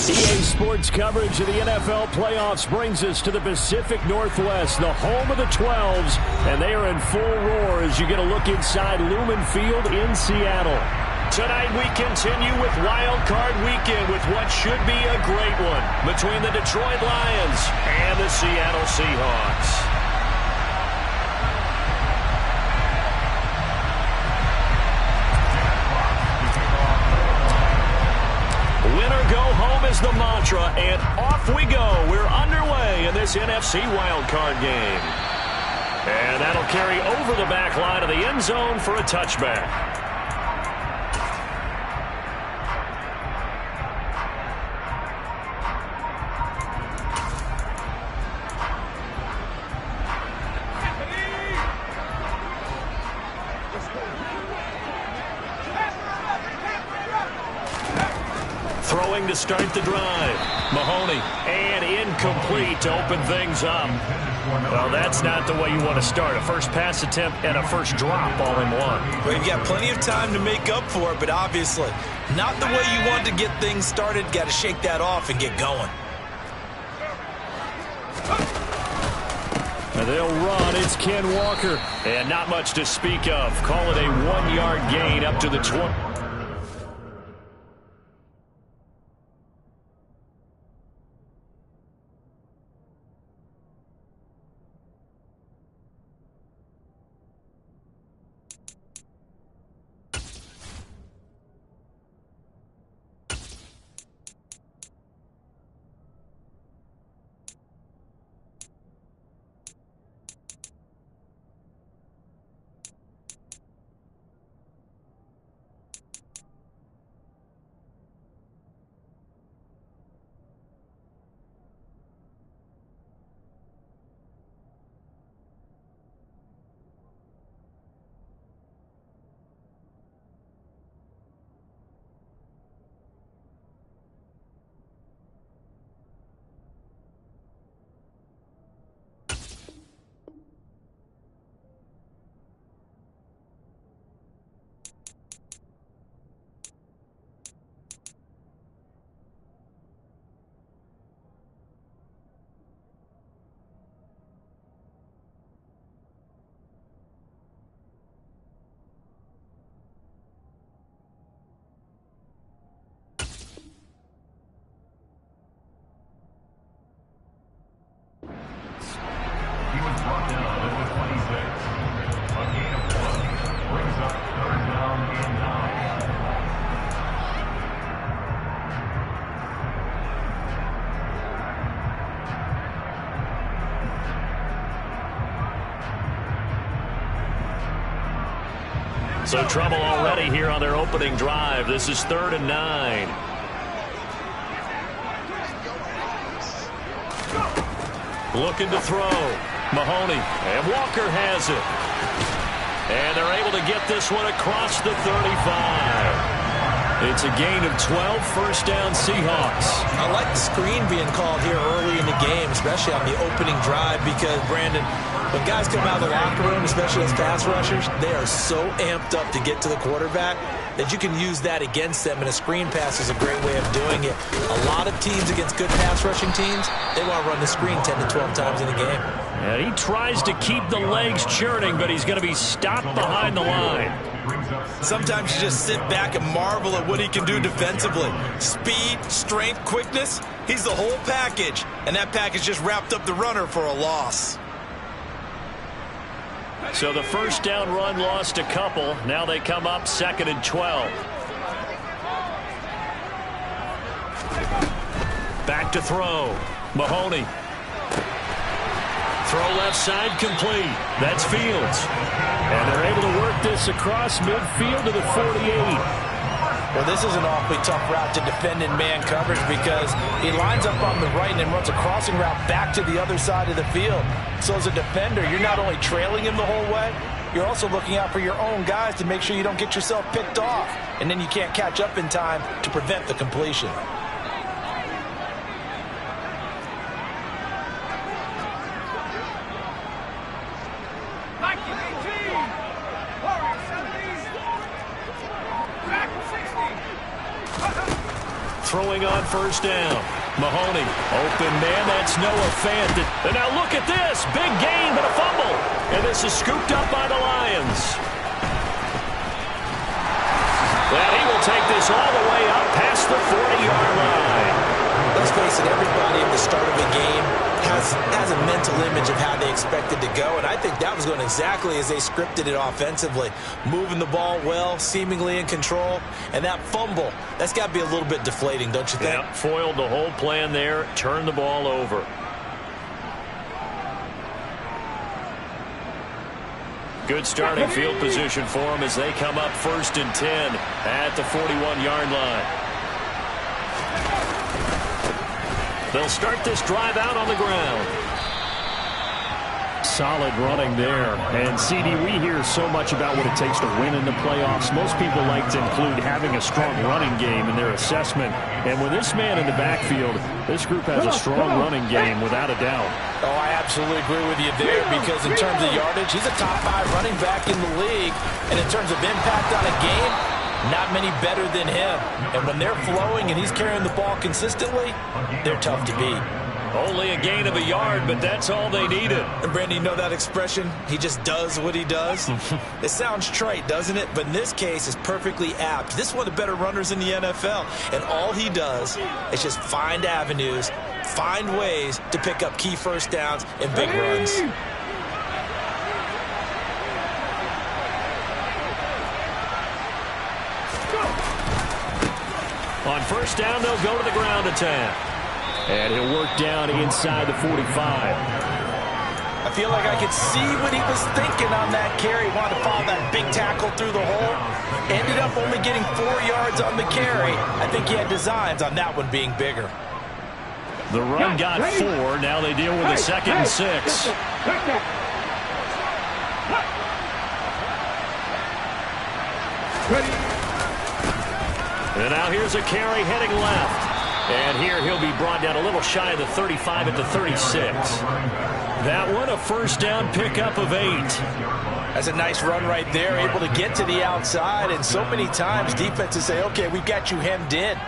EA Sports coverage of the NFL playoffs brings us to the Pacific Northwest, the home of the 12s, and they are in full roar as you get a look inside Lumen Field in Seattle. Tonight we continue with Wild Card Weekend with what should be a great one between the Detroit Lions and the Seattle Seahawks. Winner go home is the mantra, and off we go. We're underway in this NFC wildcard game. And that'll carry over the back line of the end zone for a touchback. Throwing to start the drive. Mahoney, and incomplete to open things up. Well, that's not the way you want to start. A first pass attempt and a first drop all in one. Well, you've got plenty of time to make up for it, but obviously not the way you want to get things started. Got to shake that off and get going. And they'll run. It's Ken Walker. And not much to speak of. Call it a 1-yard gain up to the 20. So trouble already here on their opening drive. This is 3rd and 9. Looking to throw. Mahoney, and Walker has it. And they're able to get this one across the 35. It's a gain of 12, first down Seahawks. I like the screen being called here early in the game, especially on the opening drive, because, Brandon, when guys come out of the locker room, especially as pass rushers, they are so amped up to get to the quarterback that you can use that against them, and a screen pass is a great way of doing it. A lot of teams against good pass rushing teams, they want to run the screen 10 to 12 times in a game. And he tries to keep the legs churning, but he's going to be stopped behind the line. Sometimes you just sit back and marvel at what he can do defensively. Speed, strength, quickness, he's the whole package. And that package just wrapped up the runner for a loss. So the first down run lost a couple. Now they come up 2nd and 12. Back to throw. Mahoney. Throw left side complete. That's Fields. And they're able to work this across midfield to the 48. Well, this is an awfully tough route to defend in man coverage because he lines up on the right and then runs a crossing route back to the other side of the field. So as a defender, you're not only trailing him the whole way, you're also looking out for your own guys to make sure you don't get yourself picked off. And then you can't catch up in time to prevent the completion. throwing on first down. Mahoney, open man, that's Noah Fant. And now look at this, big gain but a fumble. And this is scooped up by the Lions. Well, he will take this all the way up past the 40-yard line. Let's face it, everybody at the start of a game has a mental image of how they expected to go, and I think that was going exactly as they scripted it offensively. Moving the ball well, seemingly in control, and that fumble, that's got to be a little bit deflating, don't you think? Yeah, foiled the whole plan there, turned the ball over. Good starting field position for them as they come up 1st and 10 at the 41-yard line. They'll start this drive out on the ground. Solid running there. And, CD, we hear so much about what it takes to win in the playoffs. Most people like to include having a strong running game in their assessment. And with this man in the backfield, this group has a strong running game without a doubt. Oh, I absolutely agree with you there because in terms of yardage, he's a top 5 running back in the league. And in terms of impact on a game, not many better than him. And when they're flowing and he's carrying the ball consistently, they're tough to beat. Only a gain of a yard, but that's all they needed. And Brandon, you know that expression? He just does what he does? It sounds trite, doesn't it? But in this case, it's perfectly apt. This is one of the better runners in the NFL. And all he does is just find avenues, find ways to pick up key first downs and big runs. On first down, they'll go to the ground attack. And he'll work down inside the 45. I feel like I could see what he was thinking on that carry. Wanted to follow that big tackle through the hole. Ended up only getting 4 yards on the carry. I think he had designs on that one being bigger. The run got 4. Now they deal with a 2nd and 6. And now here's a carry heading left. And here he'll be brought down a little shy of the 35 at the 36. That one a first down pickup of 8. That's a nice run right there, able to get to the outside. And so many times defenses say, okay, we've got you hemmed in.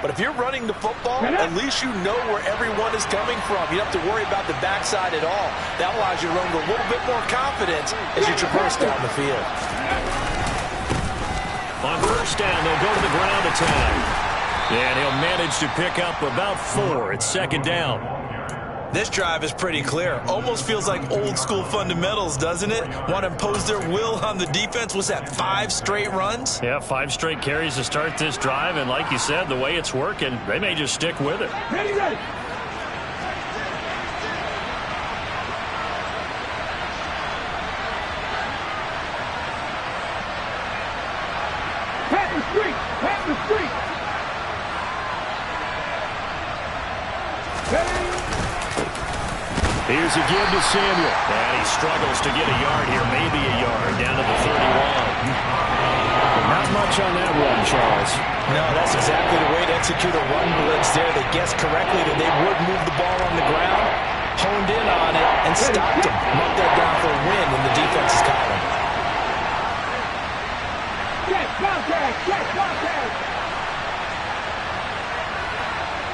But if you're running the football, at least you know where everyone is coming from. You don't have to worry about the backside at all. That allows you to run with a little bit more confidence as you traverse down the field. On first down, they'll go to the ground attack. And he'll manage to pick up about 4. It's 2nd down. This drive is pretty clear. Almost feels like old school fundamentals, doesn't it? Want to impose their will on the defense. Was that 5 straight runs? Yeah, 5 straight carries to start this drive. And like you said, the way it's working, they may just stick with it. Ready. Pat the street. Here's a give to Samuel. And he struggles to get a yard here, maybe a yard, down to the 31. Not much on that run, Charles. No, that's exactly the way to execute a run blitz there. They guessed correctly that they would move the ball on the ground, honed in on it, and stopped him. Marked that down for a win in the defense's column.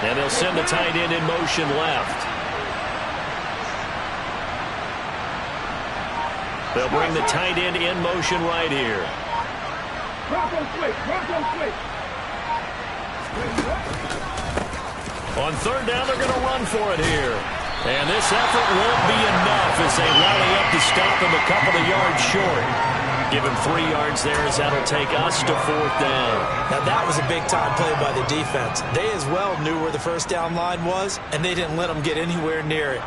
And they'll send the tight end in motion left. They'll bring the tight end in motion right here. On third down, they're going to run for it here. And this effort won't be enough as they rally up to stop him a couple of yards short. Give him 3 yards there as that'll take us to 4th down. Now that was a big-time play by the defense. They as well knew where the first down line was, and they didn't let them get anywhere near it.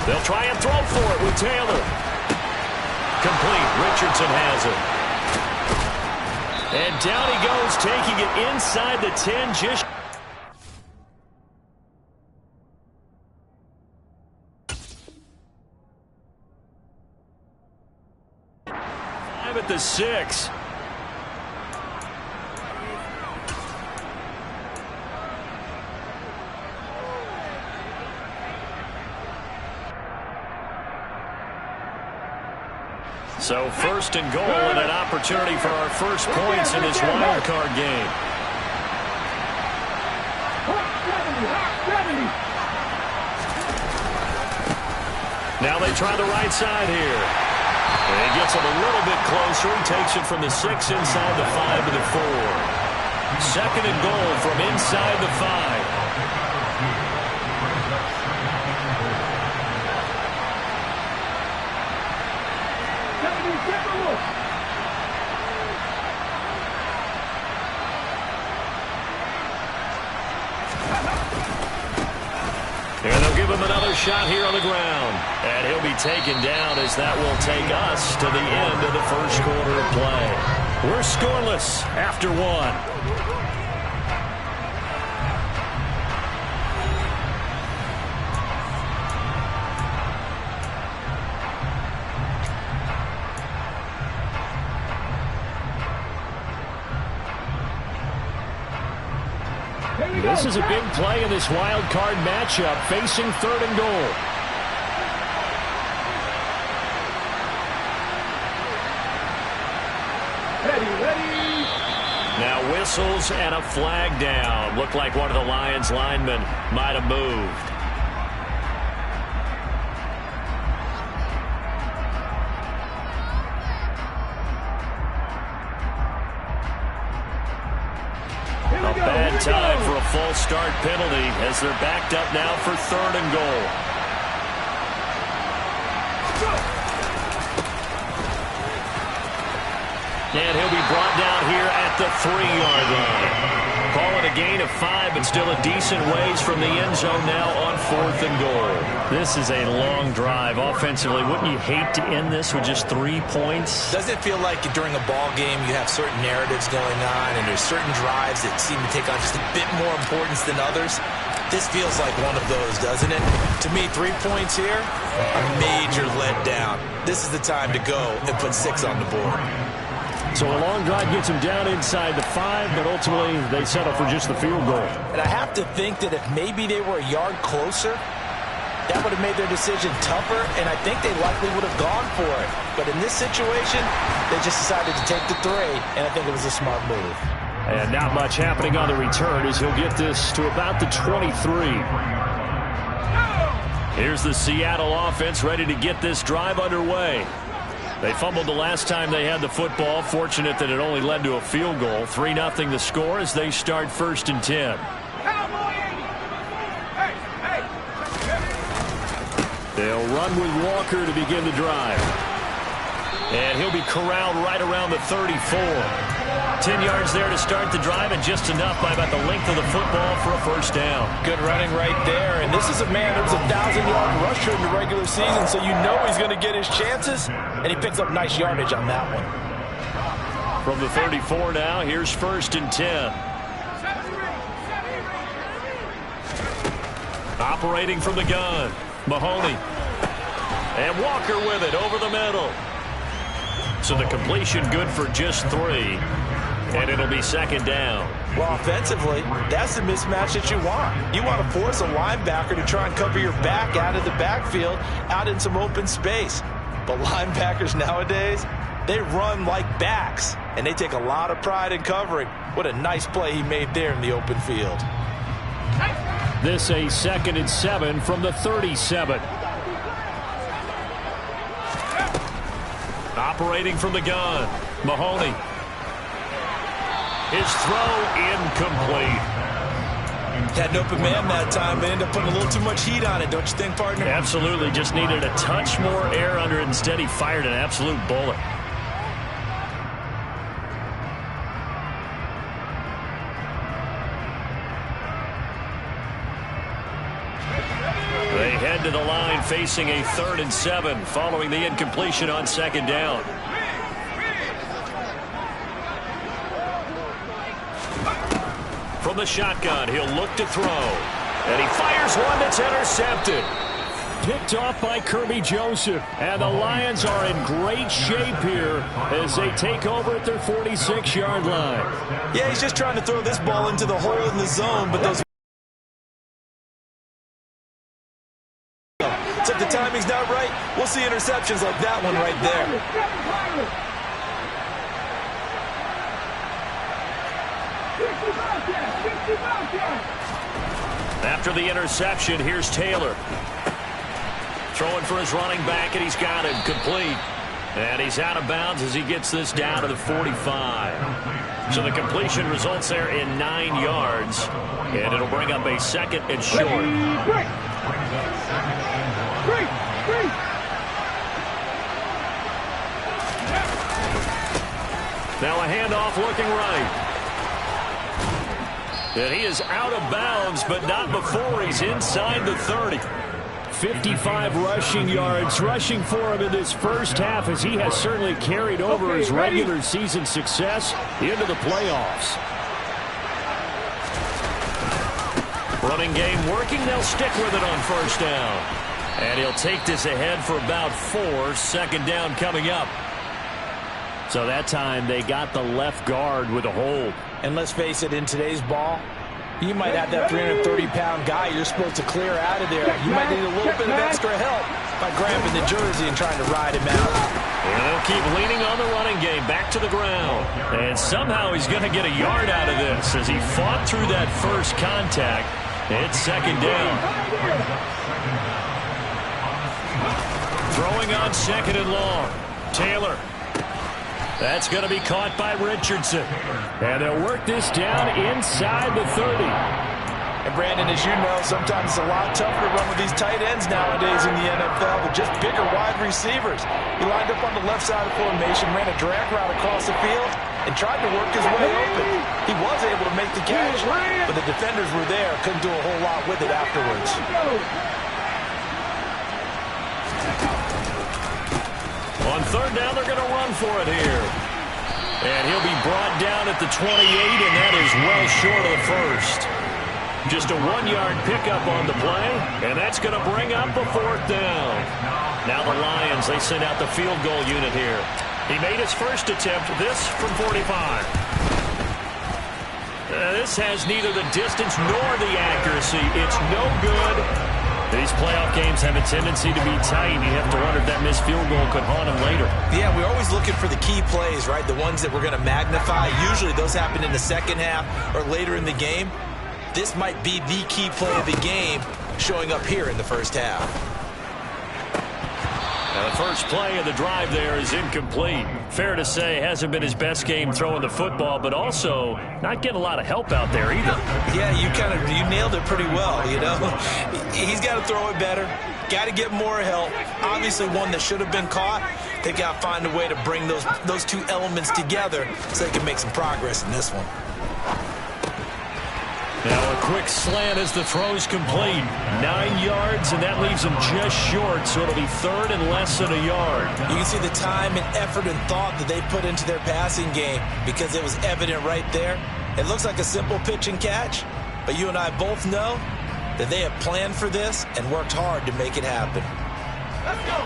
They'll try and throw for it with Taylor. Complete. Richardson has it. And down he goes, taking it inside the 10. Just at the 6. So first and goal and an opportunity for our first points in this wild card game. Now they try the right side here. And he gets it a little bit closer. He takes it from the 6 inside the 5 to the 4. Second and goal from inside the 5. And they'll give him another shot here on the ground. And he'll be taken down as that will take us to the end of the first quarter of play. We're scoreless after 1. This is a big play in this wild card matchup, facing third and goal. Ready. Now whistles and a flag down. Looked like one of the Lions linemen might have moved. Bad time for a false start penalty as they're backed up now for third and goal. And he'll be brought down here at the 3-yard line. Call it a gain of 5, but still a decent ways from the end zone now on fourth and goal. This is a long drive offensively. Wouldn't you hate to end this with just 3 points? Doesn't it feel like during a ball game you have certain narratives going on and there's certain drives that seem to take on just a bit more importance than others? This feels like one of those, doesn't it? To me, 3 points here, a major letdown. This is the time to go and put 6 on the board. So a long drive gets them down inside the 5, but ultimately they settle for just the field goal. And I have to think that if maybe they were a yard closer, that would have made their decision tougher, and I think they likely would have gone for it. But in this situation, they just decided to take the 3, and I think it was a smart move. And not much happening on the return as he'll get this to about the 23. Here's the Seattle offense ready to get this drive underway. They fumbled the last time they had the football. Fortunate that it only led to a field goal. 3-0 the score as they start first and 10. They'll run with Walker to begin the drive. And he'll be corralled right around the 34. 10 yards there to start the drive, and just enough by about the length of the football for a first down. Good running right there. And this is a man that was a 1,000-yard rusher in the regular season, so you know he's going to get his chances. And he picks up nice yardage on that one. From the 34 now, here's first and 10. Operating from the gun, Mahoney. And Walker with it over the middle. So the completion good for just 3. And it'll be second down. Well, offensively, that's the mismatch that you want. You want to force a linebacker to try and cover your back out of the backfield, out in some open space. But linebackers nowadays, they run like backs, and they take a lot of pride in covering. What a nice play he made there in the open field. This a second and 7 from the 37. Operating from the gun, Mahoney. His throw incomplete. Had an open man that time, but ended up putting a little too much heat on it, don't you think, partner? Absolutely. Just needed a touch more air under it. Instead, he fired an absolute bullet. They head to the line facing a 3rd and 7 following the incompletion on second down. From the shotgun, he'll look to throw. And he fires one that's intercepted. Picked off by Kirby Joseph. And the Lions are in great shape here as they take over at their 46-yard line. Yeah, he's just trying to throw this ball into the hole in the zone, but those... So if the timing's not right, We'll see interceptions like that one right there. After the interception, here's Taylor. Throwing for his running back, and he's got him complete. And he's out of bounds as he gets this down to the 45. So the completion results there in 9 yards. And it'll bring up a second and short. Now a handoff looking right. And he is out of bounds, but not before he's inside the 30. 55 rushing yards rushing for him in this first half, as he has certainly carried over his regular season success into the playoffs. Running game working. They'll stick with it on first down. And he'll take this ahead for about 4. Second down coming up. So that time they got the left guard with a hold. And let's face it, in today's ball, you might have that 330-pound guy you're supposed to clear out of there. You might need a little bit of extra help by grabbing the jersey and trying to ride him out. And they'll keep leaning on the running game, back to the ground. And somehow he's going to get a yard out of this as he fought through that first contact. It's second down. Throwing on second and long. Taylor. That's going to be caught by Richardson. And they'll work this down inside the 30. And Brandon, as you know, sometimes it's a lot tougher to run with these tight ends nowadays in the NFL with just bigger wide receivers. He lined up on the left side of the formation, ran a drag route across the field, and tried to work his way open. He was able to make the catch, but the defenders were there, couldn't do a whole lot with it afterwards. On third down, they're going to run for it here. And he'll be brought down at the 28, and that is well short of the first. Just a 1-yard pickup on the play, and that's going to bring up a fourth down. Now the Lions, they send out the field goal unit here. He made his first attempt, this from 45. This has neither the distance nor the accuracy. It's no good. These playoff games have a tendency to be tight. You have to wonder if that missed field goal could haunt him later. Yeah, we're always looking for the key plays, right? The ones that we're going to magnify. Usually those happen in the second half or later in the game. This might be the key play of the game showing up here in the first half. Now the first play of the drive there is incomplete. Fair to say, hasn't been his best game throwing the football, but also not getting a lot of help out there either. Yeah, you nailed it pretty well, you know. He's got to throw it better. Got to get more help. Obviously one that should have been caught. They've got to find a way to bring those two elements together so they can make some progress in this one. Now a quick slant as the throw's complete. 9 yards, and that leaves him just short, so it'll be third and less than a yard. You can see the time and effort and thought that they put into their passing game because it was evident right there. It looks like a simple pitch and catch, but you and I both know that they have planned for this and worked hard to make it happen. Let's go!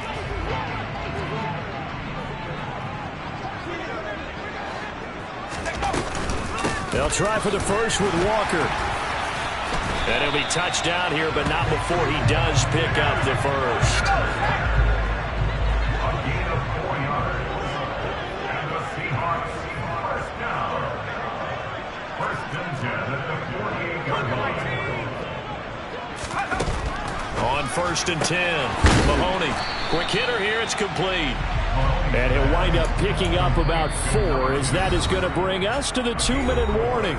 They'll try for the first with Walker. And he'll be touchdown here, but not before he does pick up the first. A gain of 4 yards. And the Seahawks first down. First and 10 at the 48-yard line. On first and 10, Mahoney. Quick hitter here, it's complete. And he'll wind up picking up about 4, as that is going to bring us to the 2-minute warning.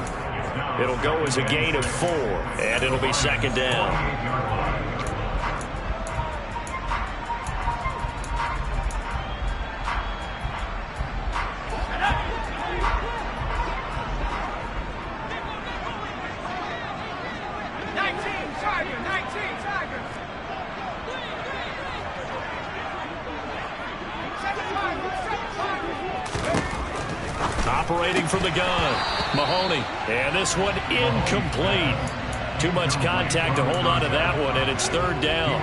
It'll go as a gain of 4, and it'll be second down. Operating from the gun, Mahoney, and this one incomplete. Too much contact to hold on to that one, and it's third down.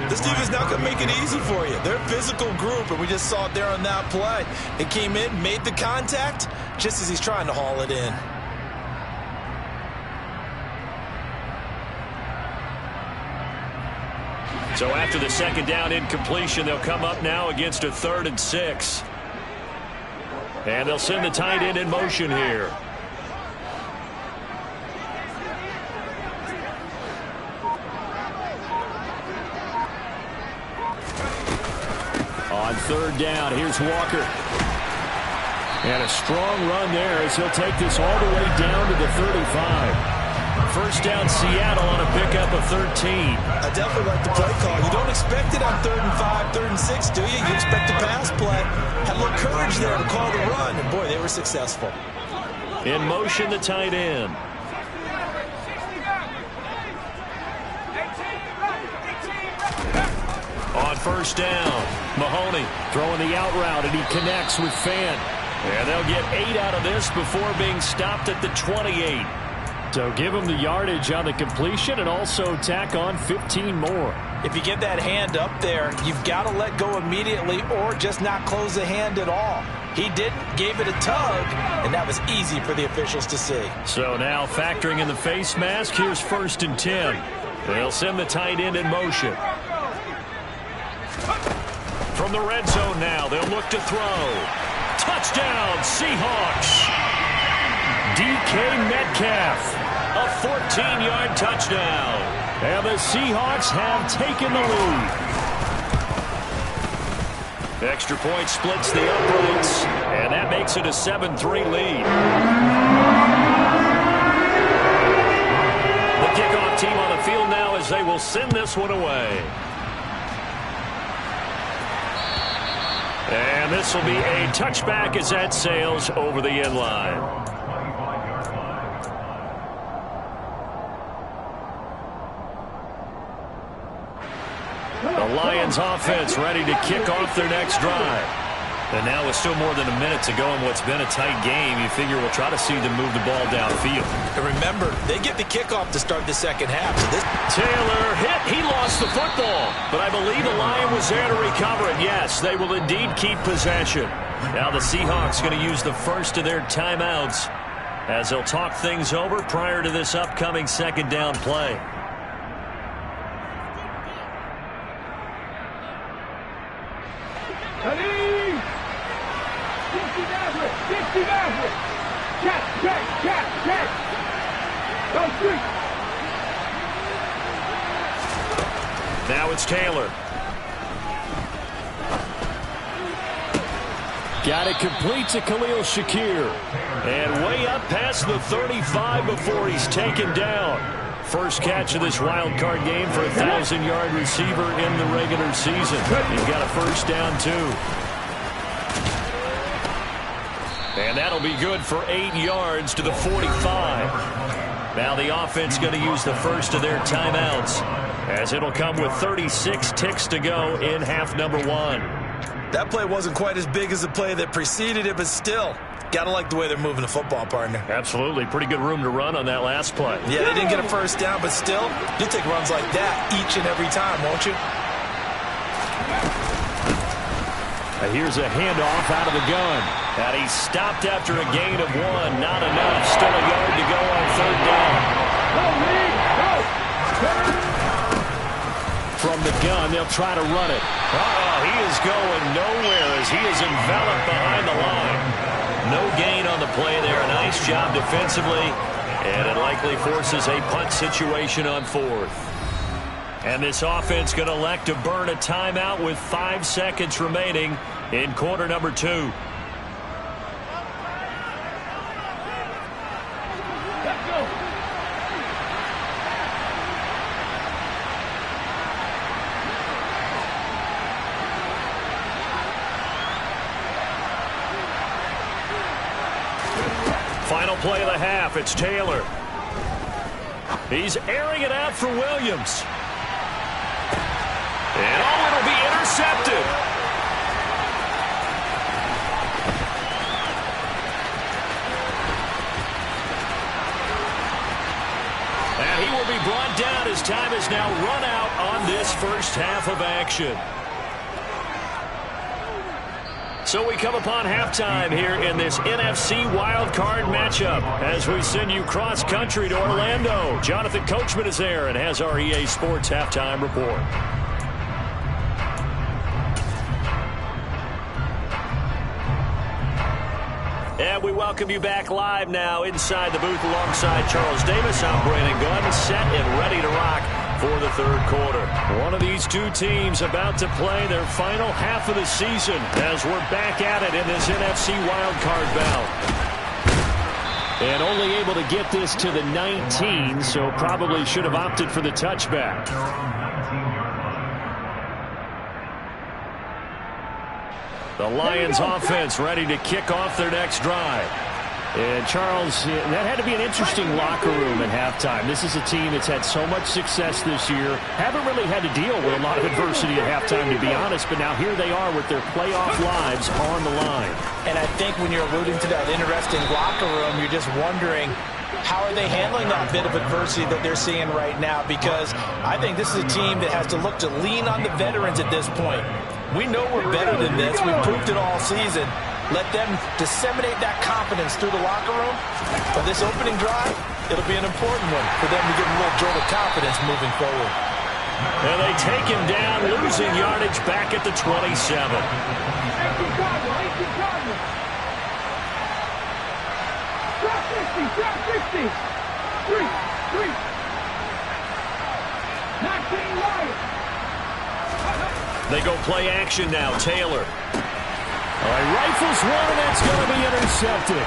This team is not going to make it easy for you. They're a physical group, and we just saw it there on that play. It came in, made the contact, just as he's trying to haul it in. So after the second down incompletion, they'll come up now against a 3rd and 6. And they'll send the tight end in motion here. On 3rd down, here's Walker. And a strong run there as he'll take this all the way down to the 35. First down, Seattle on a pickup of 13. I definitely like the play call. You don't expect it on 3rd and 5, 3rd and 6, do you? You expect a pass play. Had a little courage there to call the run, and boy, they were successful. In motion, the tight end. On first down, Mahoney throwing the out route, and he connects with Fan. And they'll get 8 out of this before being stopped at the 28. So give him the yardage on the completion and also tack on 15 more. If you get that hand up there, you've got to let go immediately or just not close the hand at all. He didn't, gave it a tug, and that was easy for the officials to see. So now factoring in the face mask, here's 1st and 10. They'll send the tight end in motion. From the red zone now, they'll look to throw. Touchdown, Seahawks. DK Metcalf, a 14-yard touchdown. And the Seahawks have taken the lead. Extra point splits the uprights, and that makes it a 7-3 lead. The kickoff team on the field now as they will send this one away. And this will be a touchback as that sails over the end line. The Lions offense ready to kick off their next drive. And now with still more than a minute to go in what's been a tight game, you figure we'll try to see them move the ball downfield. And remember, they get the kickoff to start the second half. So this Taylor hit. He lost the football. But I believe the Lion was there to recover it. Yes, they will indeed keep possession. Now the Seahawks going to use the first of their timeouts as they'll talk things over prior to this upcoming second down play. Now it's Taylor. Got it complete to Khalil Shakir. And way up past the 35 before he's taken down. First catch of this wild card game for a 1,000-yard receiver in the regular season. He's got a first down, too. And that'll be good for 8 yards to the 45. Now the offense going to use the first of their timeouts as it'll come with 36 ticks to go in half number 1. That play wasn't quite as big as the play that preceded it, but still, got to like the way they're moving the football, partner. Absolutely. Pretty good room to run on that last play. Yeah, they didn't get a first down, but still, you'll take runs like that each and every time, won't you? Here's a handoff out of the gun. And he's stopped after a gain of 1. Not enough. Still a yard to go on 3rd down. From the gun, they'll try to run it. He is going nowhere as he is enveloped behind the line. No gain on the play there. Nice job defensively. And it likely forces a punt situation on 4th. And this offense going to elect to burn a timeout with 5 seconds remaining in quarter number 2. Final play of the half. It's Taylor. He's airing it out for Williams. And it'll be intercepted. And he will be brought down as time is now run out on this first half of action. So we come upon halftime here in this NFC wildcard matchup as we send you cross-country to Orlando. Jonathan Coachman is there and has our EA Sports halftime report. And we welcome you back live now inside the booth alongside Charles Davis. I'm Brandon Gunn, set and ready to rock for the third quarter. One of these two teams about to play their final half of the season as we're back at it in this NFC wildcard bout. And only able to get this to the 19, so probably should have opted for the touchback. The Lions offense ready to kick off their next drive. And Charles, that had to be an interesting locker room at halftime. This is a team that's had so much success this year. Haven't really had to deal with a lot of adversity at halftime, to be honest. But now here they are with their playoff lives on the line. And I think when you're alluding to that interesting locker room, you're just wondering, how are they handling that bit of adversity that they're seeing right now? Because I think this is a team that has to look to lean on the veterans at this point. We know we're better than this. We've proved it all season. Let them disseminate that confidence through the locker room. For this opening drive, it'll be an important one for them to get a little jolt of confidence moving forward. And they take him down, losing yardage back at the 27. Drop 60. 3. 19 Lions. They go play action now. Taylor. All right, rifles one, and that's going to be intercepted.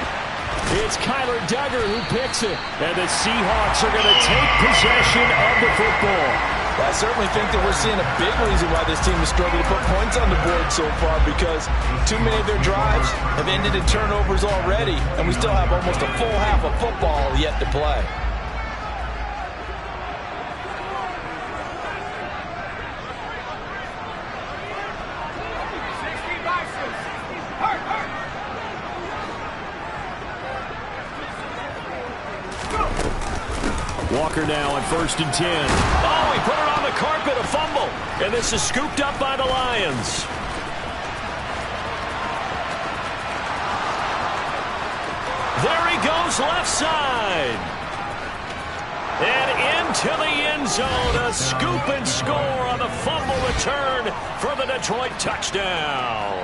It's Kyler Duggar who picks it. And the Seahawks are going to take possession of the football. Well, I certainly think that we're seeing a big reason why this team has struggled to put points on the board so far, because too many of their drives have ended in turnovers already, and we still have almost a full half of football yet to play. Walker now on 1st and 10. Oh, he put it on the carpet, a fumble. And this is scooped up by the Lions. There he goes, left side. And into the end zone, a scoop and score on the fumble return for the Detroit touchdown.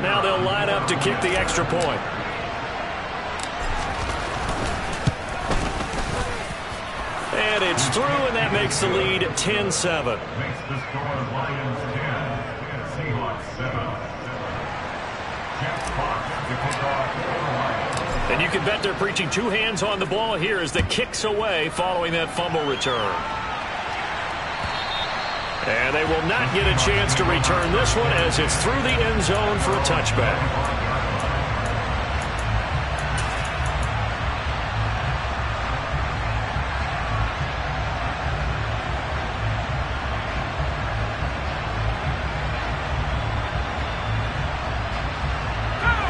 Now they'll line up to kick the extra point. And it's through, and that makes the lead 10-7. Makes the score Lions 10, Seahawks 7. Jeff Fox to kick off for the Lions. And you can bet they're preaching two hands on the ball here as the kick's away following that fumble return. And they will not get a chance to return this one as it's through the end zone for a touchback.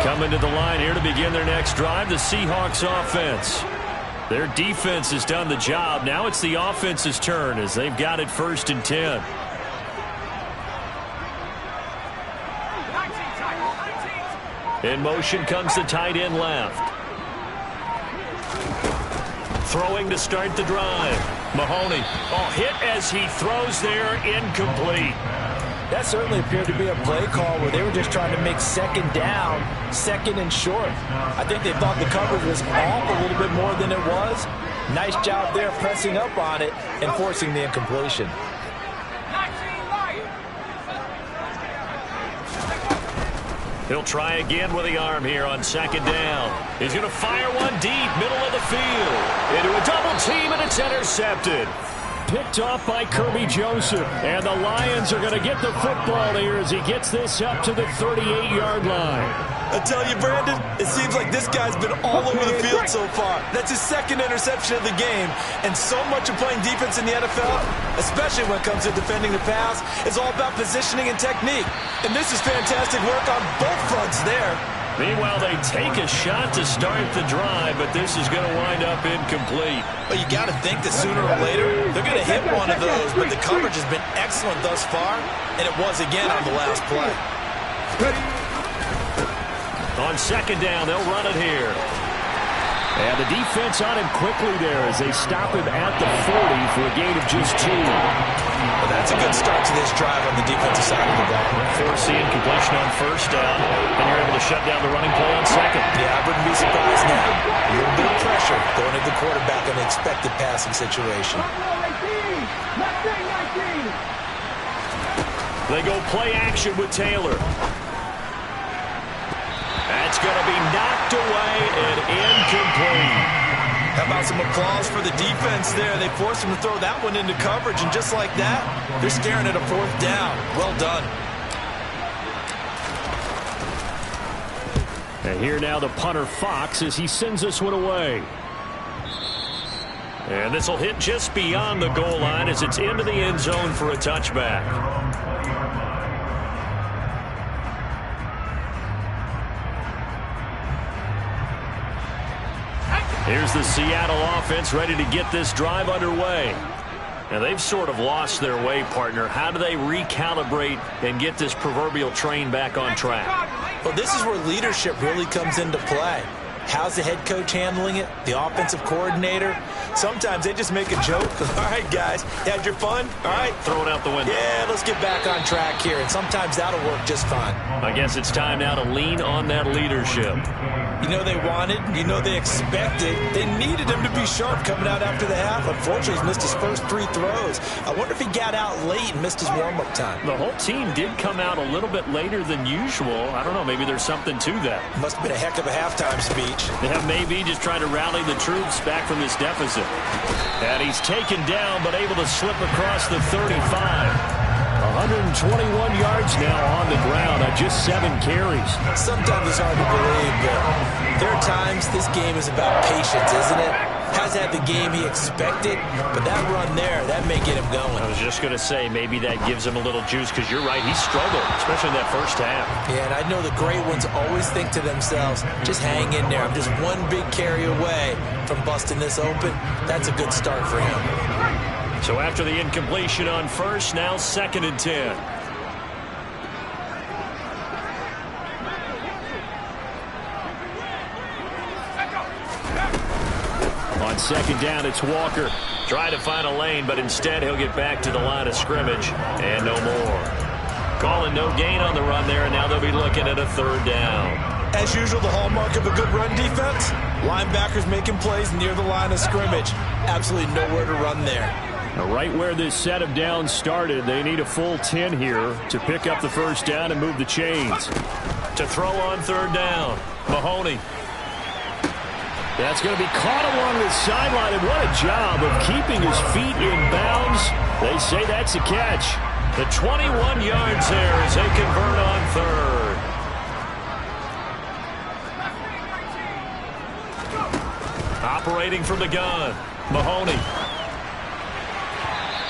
Coming to the line here to begin their next drive, the Seahawks offense. Their defense has done the job. Now it's the offense's turn as they've got it 1st and 10. In motion comes the tight end left. Throwing to start the drive. Mahoney. Oh, hit as he throws there, incomplete. That certainly appeared to be a play call where they were just trying to make second down, second and short. I think they thought the coverage was off a little bit more than it was. Nice job there pressing up on it and forcing the incompletion. He'll try again with the arm here on 2nd down. He's going to fire one deep, middle of the field. Into a double team, and it's intercepted. Picked off by Kirby Joseph, and the Lions are going to get the football here as he gets this up to the 38-yard line. I tell you, Brandon, it seems like this guy's been all over the field so far. That's his 2nd interception of the game, and so much of playing defense in the NFL, especially when it comes to defending the pass, is all about positioning and technique. And this is fantastic work on both fronts there. Meanwhile, they take a shot to start the drive, but this is going to wind up incomplete. But you got to think that sooner or later, they're going to hit one of those, but the coverage has been excellent thus far, and it was again on the last play. On 2nd down, they'll run it here. And the defense on him quickly there as they stop him at the 40 for a gain of just 2. Well, that's a good start to this drive on the defensive side of the ball. Forcing completion on first down, and you're able to shut down the running play on second. Yeah, I wouldn't be surprised now. A little bit of pressure going at the quarterback in the expected passing situation. They go play action with Taylor. That's going to be knocked away and incomplete. How about some applause for the defense there? They forced him to throw that one into coverage, and just like that, they're staring at a 4th down. Well done. And here now the punter Fox as he sends this one away. And this will hit just beyond the goal line as it's into the end zone for a touchback. Here's the Seattle offense ready to get this drive underway. And they've sort of lost their way, partner. How do they recalibrate and get this proverbial train back on track? Well, this is where leadership really comes into play. How's the head coach handling it? The offensive coordinator? Sometimes they just make a joke. All right, guys, you had your fun? All right. Throw it out the window. Yeah, let's get back on track here. And sometimes that'll work just fine. I guess it's time now to lean on that leadership. You know they wanted, you know they expected. They needed him to be sharp coming out after the half. Unfortunately, he's missed his first 3 throws. I wonder if he got out late and missed his warm-up time. The whole team did come out a little bit later than usual. I don't know, maybe there's something to that. Must have been a heck of a halftime speech. Yeah, maybe just trying to rally the troops back from this deficit. And he's taken down, but able to slip across the 35. 121 yards now on the ground on just 7 carries. Sometimes it's hard to believe, but there are times this game is about patience, isn't it? Hasn't had the game he expected, but that run there, that may get him going. I was just going to say, maybe that gives him a little juice, because you're right, he struggled, especially in that first half. Yeah, and I know the great ones always think to themselves, just hang in there. I'm just one big carry away from busting this open. That's a good start for him. So after the incompletion on first, now 2nd and 10. On 2nd down, it's Walker. Trying to find a lane, but instead he'll get back to the line of scrimmage, and no more. Calling no gain on the run there, and now they'll be looking at a 3rd down. As usual, the hallmark of a good run defense, linebackers making plays near the line of scrimmage. Absolutely nowhere to run there. Now, right where this set of downs started, they need a full 10 here to pick up the 1st down and move the chains. To throw on 3rd down, Mahoney. That's going to be caught along the sideline, and what a job of keeping his feet in bounds. They say that's a catch. The 21 yards there as they convert on 3rd. Operating from the gun, Mahoney.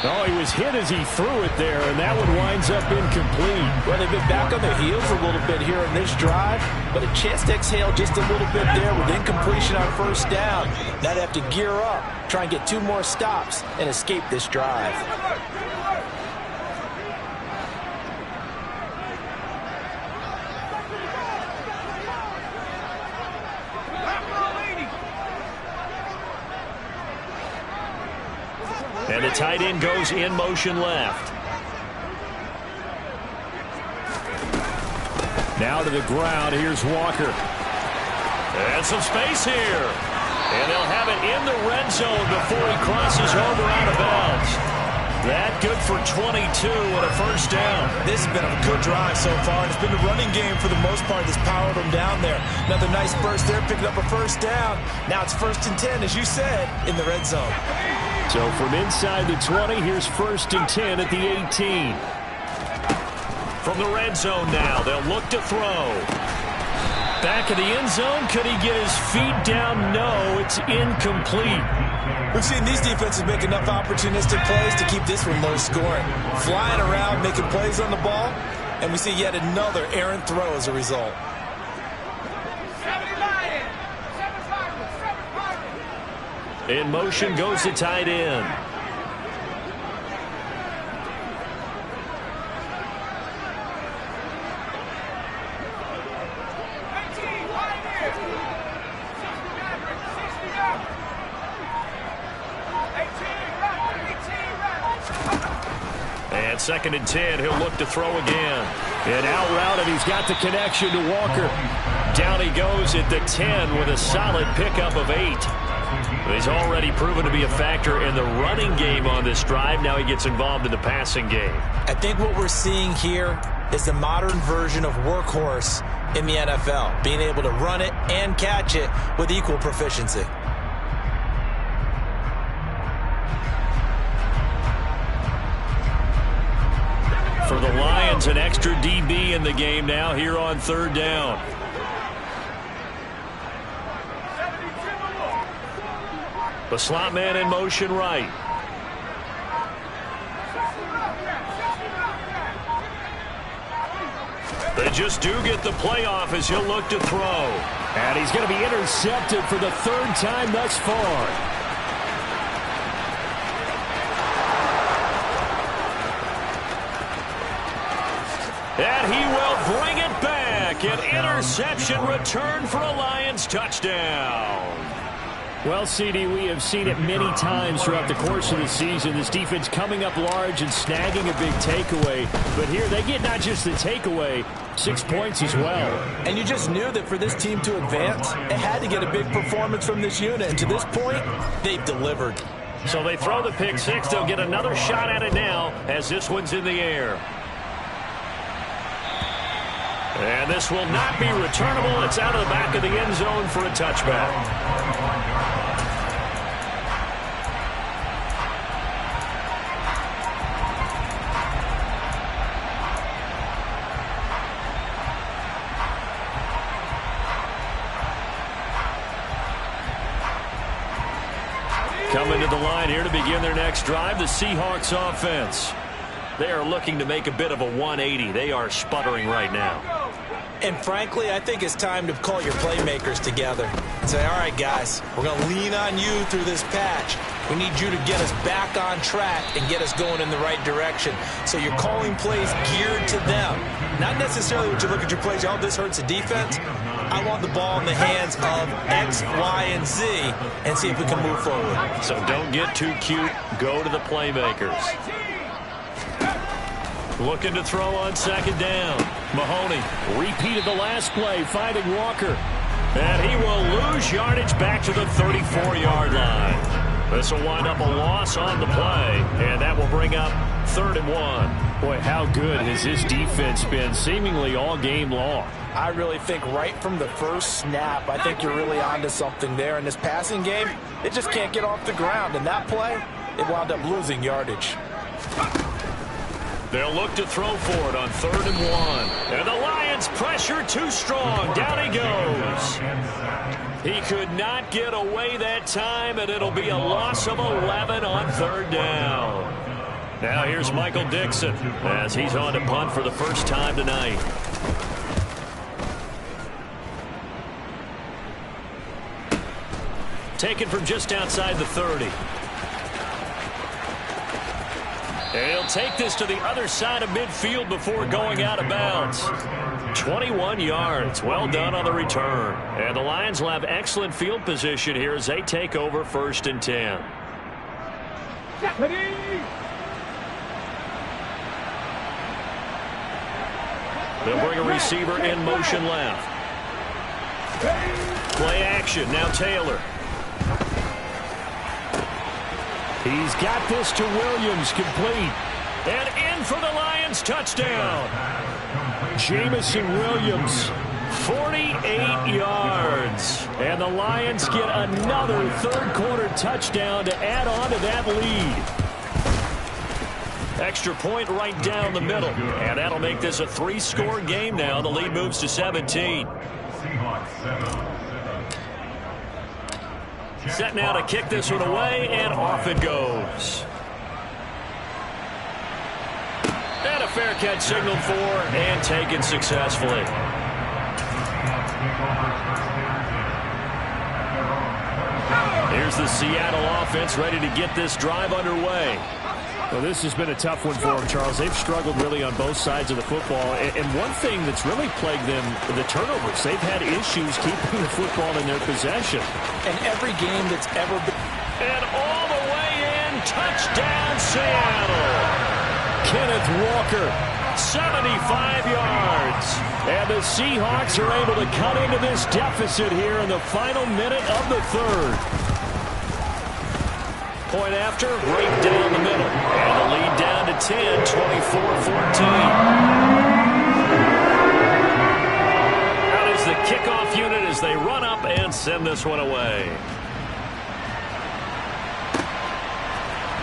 Oh, he was hit as he threw it there, and that one winds up incomplete. Well, they've been back on their heels a little bit here in this drive, but a chance to exhale just a little bit there with incompletion on 1st down. Now they have to gear up, try and get 2 more stops, and escape this drive. And the tight end goes in motion left. Now to the ground. Here's Walker. And some space here. And they'll have it in the red zone before he crosses over out of bounds. That good for 22 and a 1st down. This has been a good drive so far, and it's been the running game for the most part that's powered them down there. Another nice burst there, picking up a 1st down. Now it's 1st and 10, as you said, in the red zone. So from inside the 20, here's 1st and 10 at the 18. From the red zone now, they'll look to throw. Back of the end zone, could he get his feet down? No, it's incomplete. We've seen these defenses make enough opportunistic plays to keep this one low scoring. Flying around, making plays on the ball, and we see yet another errant throw as a result. In motion goes the tight end. At 2nd and 10, he'll look to throw again. And out route, and he's got the connection to Walker. Down he goes at the 10 with a solid pickup of 8. He's already proven to be a factor in the running game on this drive. Now he gets involved in the passing game. I think what we're seeing here is the modern version of workhorse in the NFL, being able to run it and catch it with equal proficiency. For the Lions, an extra DB in the game now here on 3rd down. The slot man in motion right. They just do get the playoff as he'll look to throw. And he's going to be intercepted for the 3rd time thus far. And he will bring it back. An interception return for a Lions touchdown. Well, CD, we have seen it many times throughout the course of the season. This defense coming up large and snagging a big takeaway. But here they get not just the takeaway, 6 points as well. And you just knew that for this team to advance, it had to get a big performance from this unit. And to this point, they've delivered. So they throw the pick 6. They'll get another shot at it now as this one's in the air. And this will not be returnable. It's out of the back of the end zone for a touchback. Coming to the line here to begin their next drive, the Seahawks offense. They are looking to make a bit of a 180. They are sputtering right now. And frankly, I think it's time to call your playmakers together and say, all right, guys, we're going to lean on you through this patch. We need you to get us back on track and get us going in the right direction. So you're calling plays geared to them. Not necessarily what you look at your plays, oh, this hurts the defense. I want the ball in the hands of X, Y, and Z and see if we can move forward. So don't get too cute. Go to the playmakers. Looking to throw on 2nd down. Mahoney repeated the last play, finding Walker. And he will lose yardage back to the 34-yard line. This will wind up a loss on the play, and that will bring up 3rd and 1. Boy, how good has this defense been seemingly all game long? I really think right from the first snap, I think you're really onto something there. In this passing game, it just can't get off the ground. And that play, it wound up losing yardage. They'll look to throw for it on 3rd and 1. And the Lions pressure too strong. Down he goes. He could not get away that time, and it'll be a loss of 11 on 3rd down. Now here's Michael Dixon as he's on to punt for the first time tonight. Taken from just outside the 30. And he'll take this to the other side of midfield before going out of bounds. 21 yards. Well done on the return. And the Lions will have excellent field position here as they take over 1st and 10. They'll bring a receiver in motion left. Play action. Now Taylor. He's got this to Williams, complete. And in for the Lions touchdown. Jamison Williams, 48 yards. And the Lions get another 3rd quarter touchdown to add on to that lead. Extra point right down the middle. And that'll make this a 3-score game now. The lead moves to 17. Set now to kick this one away, and off it goes. And a fair catch signaled for and taken successfully. Here's the Seattle offense ready to get this drive underway. Well, this has been a tough one for them, Charles. They've struggled really on both sides of the football. And one thing that's really plagued them, the turnovers. They've had issues keeping the football in their possession. And every game that's ever been. And all the way in, touchdown Seattle. Kenneth Walker, 75 yards. And the Seahawks are able to cut into this deficit here in the final minute of the third. Point after, right down the middle. And the lead down to 10, 24-14. Out is the kickoff unit as they run up and send this one away.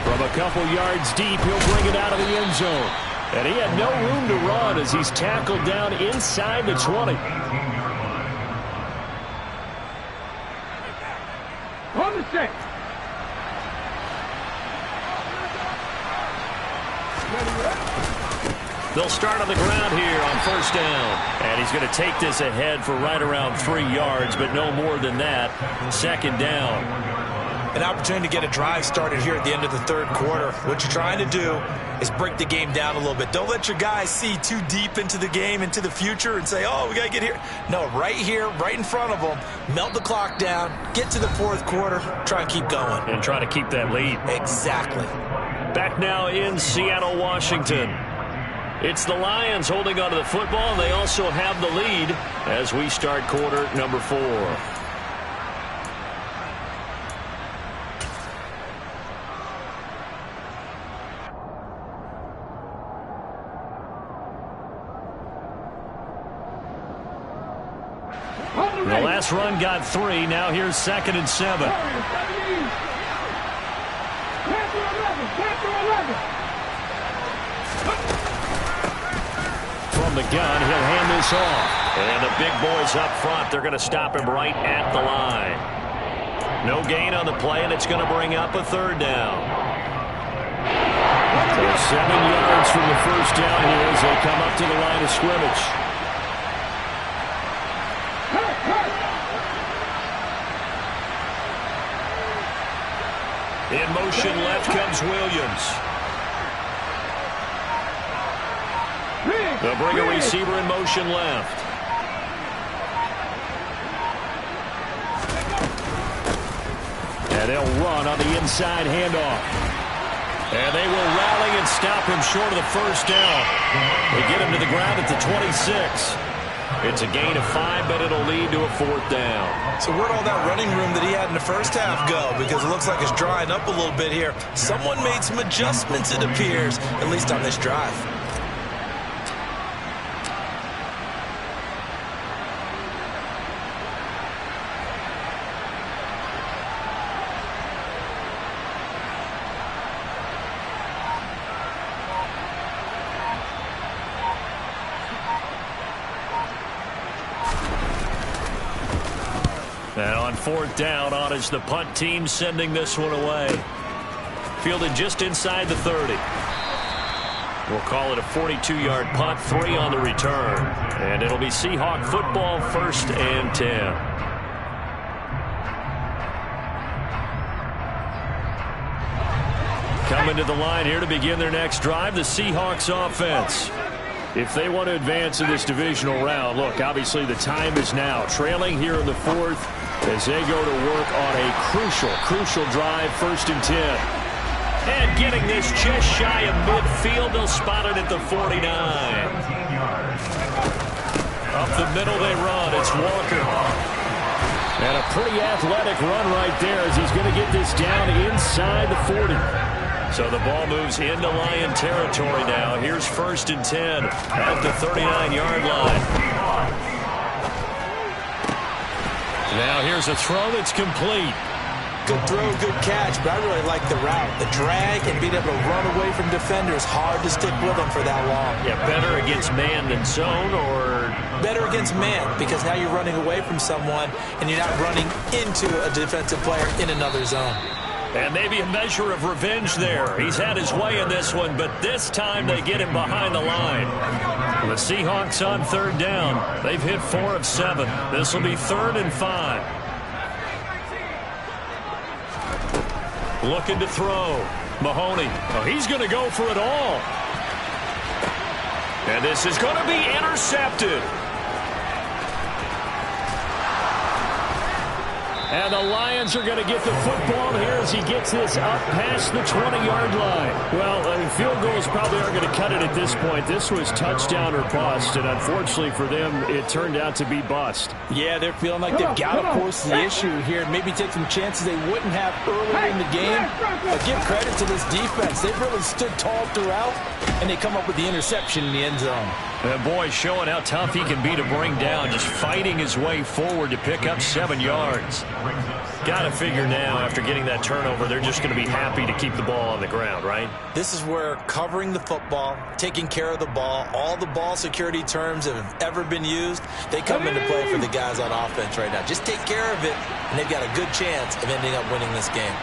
From a couple yards deep, he'll bring it out of the end zone. And he had no room to run as he's tackled down inside the 20. On the set. They'll start on the ground here on first down. And he's going to take this ahead for right around 3 yards, but no more than that. Second down. An opportunity to get a drive started here at the end of the third quarter. What you're trying to do is break the game down a little bit. Don't let your guys see too deep into the game, into the future, and say, oh, we got to get here. No, right here, right in front of them, melt the clock down, get to the fourth quarter, try and keep going. And try to keep that lead. Exactly. Back now in Seattle, Washington. It's the Lions holding onto the football. They also have the lead as we start quarter number 4. The last run got 3. Now here's 2nd and 7. From the gun, he'll hand this off. And the big boys up front, they're going to stop him right at the line. No gain on the play, and it's going to bring up a third down. So 7 yards from the first down here as they come up to the line of scrimmage. In motion left comes Williams. They'll bring a receiver in motion left. And they'll run on the inside handoff. And they will rally and stop him short of the first down. They get him to the ground at the 26. It's a gain of 5, but it'll lead to a 4th down. So where'd all that running room that he had in the first half go? Because it looks like it's drying up a little bit here. Someone made some adjustments, it appears, at least on this drive. And on 4th down, on is the punt team sending this one away. Fielded just inside the 30. We'll call it a 42-yard punt, 3 on the return. And it'll be Seahawk football, 1st and 10. Coming to the line here to begin their next drive, the Seahawks offense. If they want to advance in this divisional round, look, obviously the time is now. Trailing here in the 4th as they go to work on a crucial drive, 1st and 10. And getting this just shy of midfield, they'll spot it at the 49. Up the middle they run. It's Walker. And a pretty athletic run right there as he's going to get this down inside the 40. So the ball moves into Lion territory now. Here's 1st and 10 at the 39-yard line. Now here's a throw that's complete. Good throw, good catch, but I really like the route. The drag and being able to run away from defenders, hard to stick with them for that long. Yeah, better against man than zone, or? Better against man, because now you're running away from someone and you're not running into a defensive player in another zone. And maybe a measure of revenge there. He's had his way in this one, but this time they get him behind the line. The Seahawks on 3rd down. They've hit 4 of 7. This will be 3rd and 5. Looking to throw. Mahoney. Oh, he's going to go for it all. And this is going to be intercepted. And the Lions are going to get the football here as he gets this up past the 20-yard line. Well, field goals probably aren't going to cut it at this point. This was touchdown or bust, and unfortunately for them, it turned out to be bust. Yeah, they're feeling like they've got to force the issue here. Maybe take some chances they wouldn't have earlier in the game. But give credit to this defense. They've really stood tall throughout, and they come up with the interception in the end zone. And boy, showing how tough he can be to bring down, just fighting his way forward to pick up 7 yards. Got to figure now, after getting that turnover, they're just going to be happy to keep the ball on the ground, right? This is where covering the football, taking care of the ball, all the ball security terms that have ever been used, they come into play for the guys on offense right now. Just take care of it, and they've got a good chance of ending up winning this game.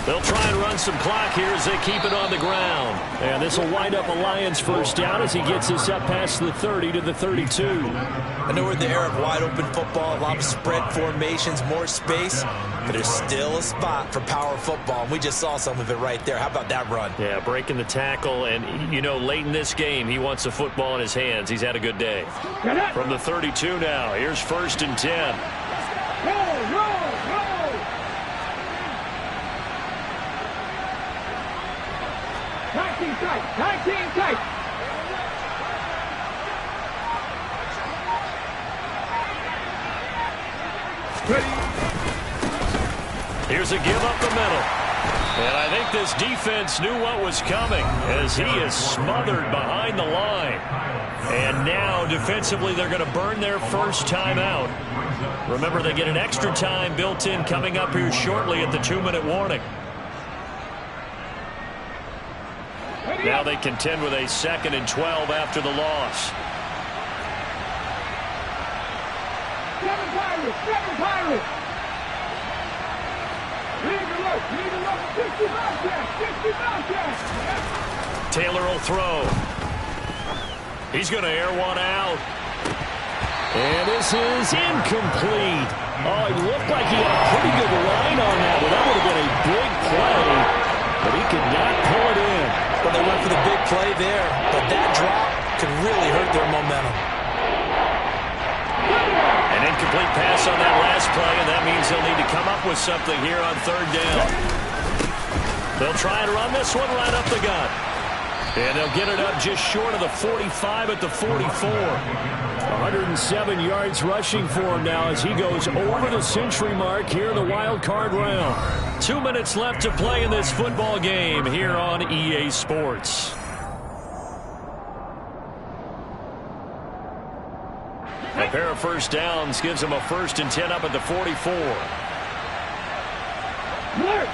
They'll try and run some clock here as they keep it on the ground. And this will wind up a Lions first down as he gets this up past the 30 to the 32. I know we're in the era of wide open football, a lot of spread formations, more space, but there's still a spot for power football. And we just saw some of it right there. How about that run? Yeah, breaking the tackle. And, you know, late in this game, he wants the football in his hands. He's had a good day. From the 32 now, here's 1st and 10. Roll. 19 tight. Here's a give up the middle. And I think this defense knew what was coming as he is smothered behind the line. And now defensively they're going to burn their first timeout. Remember, they get an extra time built in coming up here shortly at the 2-minute warning. Now they contend with a 2nd and 12 after the loss. 7 Pirates. Lead the rope. 60 miles. Taylor will throw. He's going to air one out. And this is incomplete. Oh, it looked like he had a pretty good line on that one. That would have been a big play, but he could not pull it in. Well, they went for the big play there, but that drop could really hurt their momentum. An incomplete pass on that last play, and that means they'll need to come up with something here on 3rd down. They'll try and run this one right up the gut. And they'll get it up just short of the 45 at the 44. 107 yards rushing for him now as he goes over the century mark here in the wild card round. 2 minutes left to play in this football game here on EA Sports. A pair of first downs gives them a 1st and 10 up at the 44. Alert!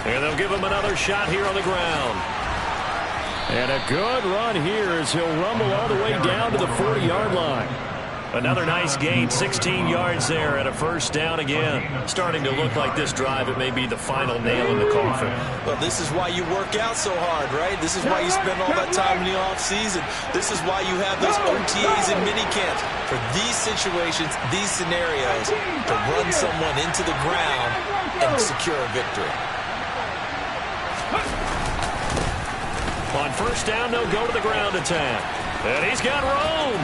And they'll give him another shot here on the ground. And a good run here as he'll rumble all the way down to the 40-yard line. Another nice gain, 16 yards there, and a 1st down again. Starting to look like this drive, it may be the final nail in the coffin. Well, this is why you work out so hard, right? This is why you spend all that time in the offseason. This is why you have those OTAs and minicamps. For these situations, these scenarios, to run someone into the ground and secure a victory. On 1st down, they'll go to the ground attack. And he's got room.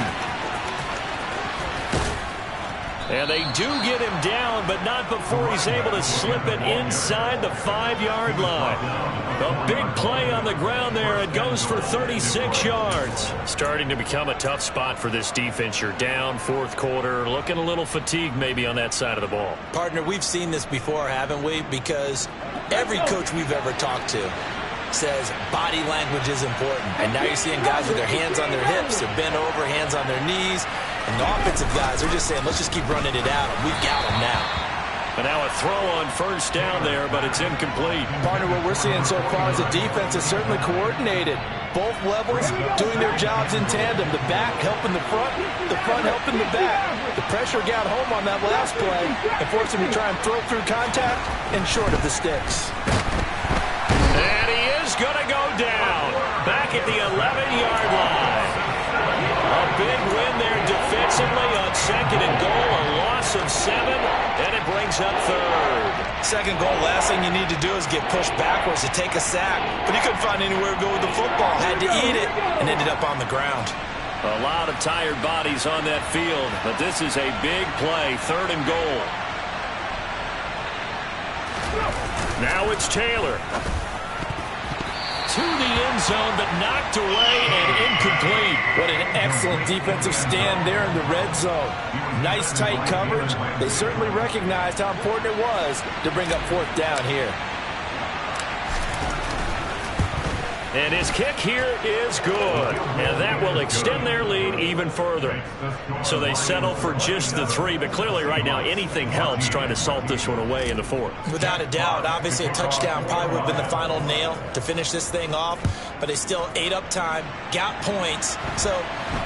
And they do get him down, but not before he's able to slip it inside the 5-yard line. A big play on the ground there. It goes for 36 yards. Starting to become a tough spot for this defense. You're down 4th quarter, looking a little fatigued maybe on that side of the ball. Partner, we've seen this before, haven't we? Because every coach we've ever talked to says body language is important. And now you're seeing guys with their hands on their hips, they're bent over, hands on their knees. And the offensive guys are just saying, let's just keep running it out. We've got them now. And now a throw on 1st down there, but it's incomplete. Partner, what we're seeing so far is the defense is certainly coordinated. Both levels doing their jobs in tandem. The back helping the front helping the back. The pressure got home on that last play and forced him to try and throw through contact and short of the sticks. And he is going to go down back at the 11-yard line. A big win there defensively on 2nd and goal, a loss of Brings up third. Second goal, last thing you need to do is get pushed backwards to take a sack. But he couldn't find anywhere to go with the football. Had to eat it and ended up on the ground. A lot of tired bodies on that field, but this is a big play, 3rd and goal. Now it's Taylor. To the end zone, but knocked away and incomplete. What an excellent defensive stand there in the red zone. Nice tight coverage. They certainly recognized how important it was to bring up 4th down here. And his kick here is good. And that will extend their lead even further. So they settle for just the 3. But clearly right now anything helps trying to salt this one away in the 4th. Without a doubt. Obviously a touchdown probably would have been the final nail to finish this thing off. But they still ate up time, got points. So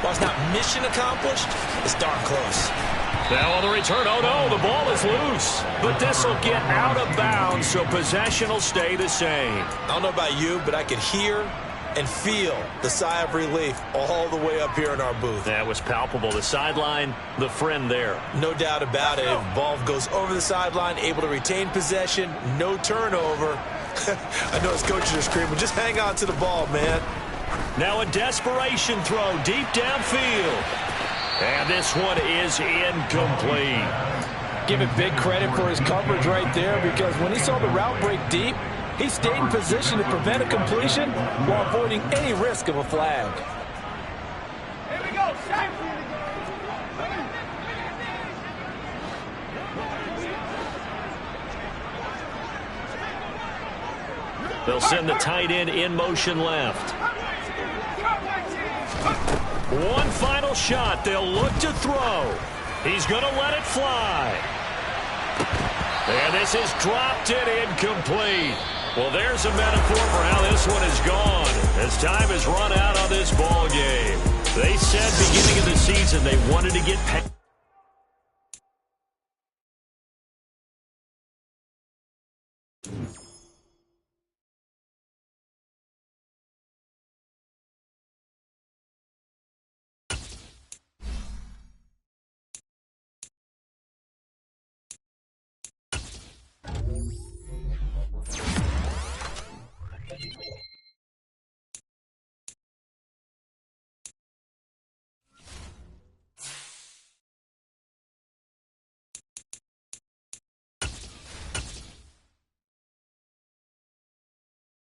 while it's not mission accomplished, it's darn close. Now on the return, oh no, the ball is loose. But this will get out of bounds, so possession will stay the same. I don't know about you, but I could hear and feel the sigh of relief all the way up here in our booth. That was palpable. The sideline, the friend there. No doubt about it. If ball goes over the sideline, able to retain possession, no turnover. I know his coaches are screaming, just hang on to the ball, man. Now a desperation throw deep downfield. And this one is incomplete. Give it big credit for his coverage right there, because when he saw the route break deep, he stayed in position to prevent a completion while avoiding any risk of a flag. Here we go, sack. They'll send the tight end in motion left. One final shot. They'll look to throw. He's going to let it fly. And this is dropped and incomplete. Well, there's a metaphor for how this one is gone, as time has run out on this ball game. They said beginning of the season they wanted to get past.